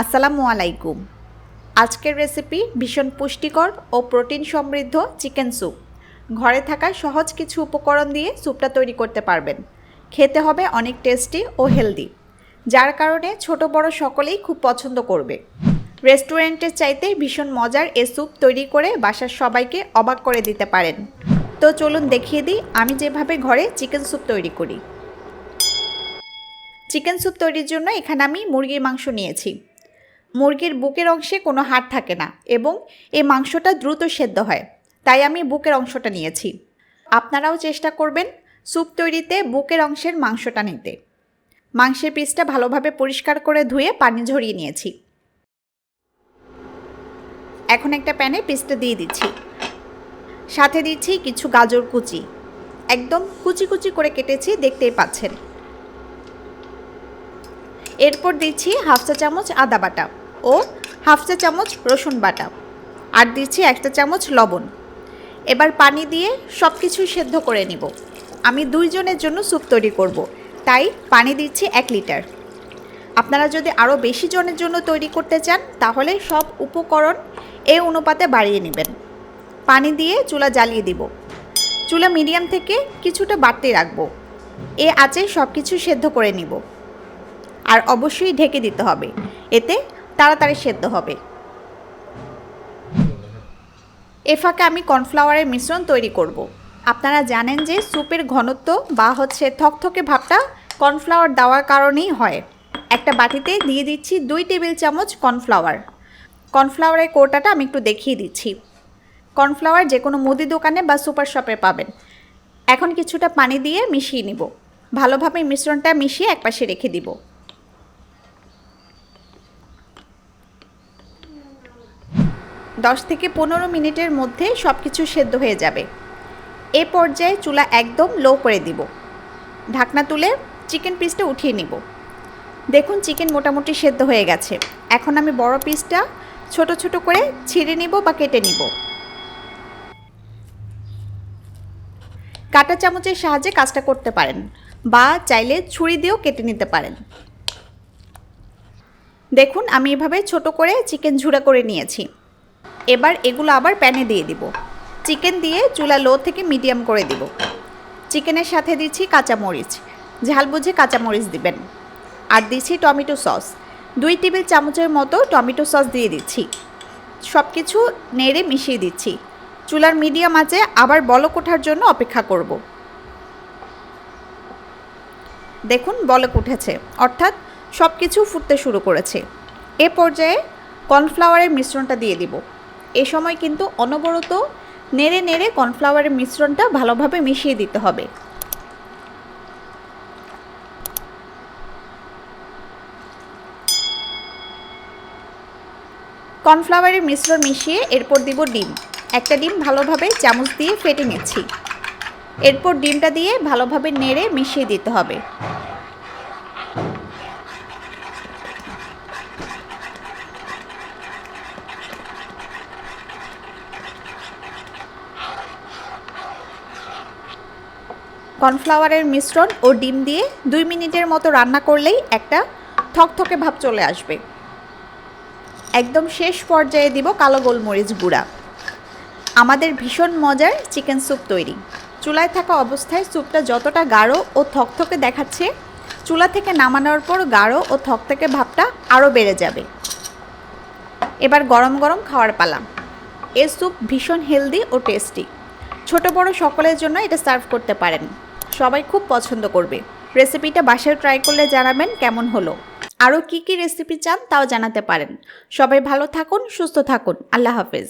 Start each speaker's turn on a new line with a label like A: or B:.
A: আসসালামু আলাইকুম। আজকের রেসিপি ভীষণ পুষ্টিকর ও প্রোটিন সমৃদ্ধ চিকেন স্যুপ। ঘরে থাকা সহজ কিছু উপকরণ দিয়ে স্যুপটা তৈরি করতে পারবেন। খেতে হবে অনেক টেস্টি ও হেলদি, যার কারণে ছোট বড় সকলেই খুব পছন্দ করবে। রেস্টুরেন্টের চাইতে ভীষণ মজার এই স্যুপ তৈরি করে বাসার সবাইকে অবাক করে দিতে পারেন। তো চলুন দেখিয়ে দিই আমি যেভাবে ঘরে চিকেন স্যুপ তৈরি করি। চিকেন স্যুপ তৈরির জন্য এখানে আমি মুরগির মাংস নিয়েছি। মুরগির বুকের অংশে কোনো হাড় থাকে না এবং এই মাংসটা দ্রুত সেদ্ধ হয়, তাই আমি বুকের অংশটা নিয়েছি। আপনারাও চেষ্টা করবেন স্যুপ তৈরিতে বুকের অংশের মাংসটা নিতে। মাংসের পিসটা ভালোভাবে পরিষ্কার করে ধুয়ে পানি ঝরিয়ে নিয়েছি। এখন একটা প্যানে পিসটা দিয়ে দিচ্ছি, সাথে দিচ্ছি কিছু গাজর কুচি, একদম কুচি কুচি করে কেটেছি, দেখতেই পাচ্ছেন। এরপর দিচ্ছি হাফ চা চামচ আদা বাটা ও হাফ চা চামচ রসুন বাটা, আর দিচ্ছি একটা চামচ লবণ। এবার পানি দিয়ে সব কিছু সেদ্ধ করে নিব। আমি 2 জনের জন্য স্যুপ তৈরি করব, তাই পানি দিচ্ছি 1 লিটার। আপনারা যদি আরও বেশি জনের জন্য তৈরি করতে চান তাহলে সব উপকরণ এই অনুপাতে বাড়িয়ে নেবেন। পানি দিয়ে চুলা জ্বালিয়ে দিব। চুলা মিডিয়াম থেকে কিছুটা বাড়তে রাখবো। এ আঁচে সব কিছু সেদ্ধ করে নিব, আর অবশ্যই ঢেকে দিতে হবে, এতে তাড়াতাড়ি সেদ্ধ হবে। এ ফাঁকে আমি কর্নফ্লাওয়ারের মিশ্রণ তৈরি করব। আপনারা জানেন যে স্যুপের ঘনত্ব বা থকথকে ভাবটা কর্নফ্লাওয়ার দেওয়ার কারণেই হয়। একটা বাটিতে দিয়ে দিচ্ছি 2 টেবিল চামচ কর্নফ্লাওয়ার। কর্নফ্লাওয়ারের কোটাটা আমি একটু দেখিয়ে দিচ্ছি। কর্নফ্লাওয়ার যে কোনো মুদি দোকানে বা সুপার শপে পাবেন। এখন কিছুটা পানি দিয়ে মিশিয়ে নিব। ভালোভাবে মিশ্রণটা মিশিয়ে একপাশে রেখে দিব। 10 থেকে 15 মিনিটের মধ্যে সব কিছু সেদ্ধ হয়ে যাবে। এ পর্যায়ে চুলা একদম লো করে দিব। ঢাকনা তুলে চিকেন পিসটা উঠিয়ে নিব। দেখুন চিকেন মোটামুটি সেদ্ধ হয়ে গেছে। এখন আমি বড় পিসটা ছোট ছোট করে ছিঁড়ে নিব বা কেটে নিব। কাঁটা চামচের সাহায্যে কাজটা করতে পারেন বা চাইলে ছুরি দিয়েও কেটে নিতে পারেন। দেখুন আমি এভাবে ছোট করে চিকেন ঝুড়া করে নিয়েছি। এবার এগুলো আবার প্যানে দিয়ে দিব। চিকেন দিয়ে চুলা লো থেকে মিডিয়াম করে দিব। চিকেনের সাথে দিচ্ছি কাঁচামরিচ, ঝাল বুঝে কাঁচামরিচ দিবেন। আর দিচ্ছি টমেটো সস, 2 টেবিল চামচের মতো টমেটো সস দিয়ে দিচ্ছি। সব কিছু নেড়ে মিশিয়ে দিচ্ছি। চুলার মিডিয়াম আঁচে আবার বলক ওঠার জন্য অপেক্ষা করব। দেখুন বলক উঠেছে, অর্থাৎ সব কিছু ফুটতে শুরু করেছে। এ পর্যায়ে কর্নফ্লাওয়ারের মিশ্রণটা দিয়ে দিব। এ সময় কিন্তু অনবরত নেড়ে নেড়ে কর্নফ্লাওয়ারের মিশ্রণটা ভালোভাবে মিশিয়ে দিতে হবে। কর্নফ্লাওয়ারের মিশ্রণ মিশিয়ে এরপর দিব ডিম। একটা ডিম ভালোভাবে চামচ দিয়ে ফেটে নিচ্ছি। এরপর ডিমটা দিয়ে ভালোভাবে নেড়ে মিশিয়ে দিতে হবে। কর্নফ্লাওয়ারের মিশ্রণ ও ডিম দিয়ে 2 মিনিটের মতো রান্না করলেই একটা থকথকে ভাব চলে আসবে। একদম শেষ পর্যায়ে দিব কালো গোলমরিচ গুঁড়া। আমাদের ভীষণ মজার চিকেন স্যুপ তৈরি। চুলায় থাকা অবস্থায় স্যুপটা যতটা গাঢ় ও থকথকে দেখাচ্ছে, চুলা থেকে নামানোর পর গাঢ় ও থকথকে ভাবটা আরও বেড়ে যাবে। এবার গরম গরম খাওয়ার পালা। এই স্যুপ ভীষণ হেলদি ও টেস্টি। ছোট বড় সকলের জন্য এটা সার্ভ করতে পারেন। সবাই খুব পছন্দ করবে। রেসিপিটা বাসায় ট্রাই করলে জানাবেন কেমন হলো। আরও কী কী রেসিপি চান তাও জানাতে পারেন। সবাই ভালো থাকুন, সুস্থ থাকুন। আল্লাহ হাফেজ।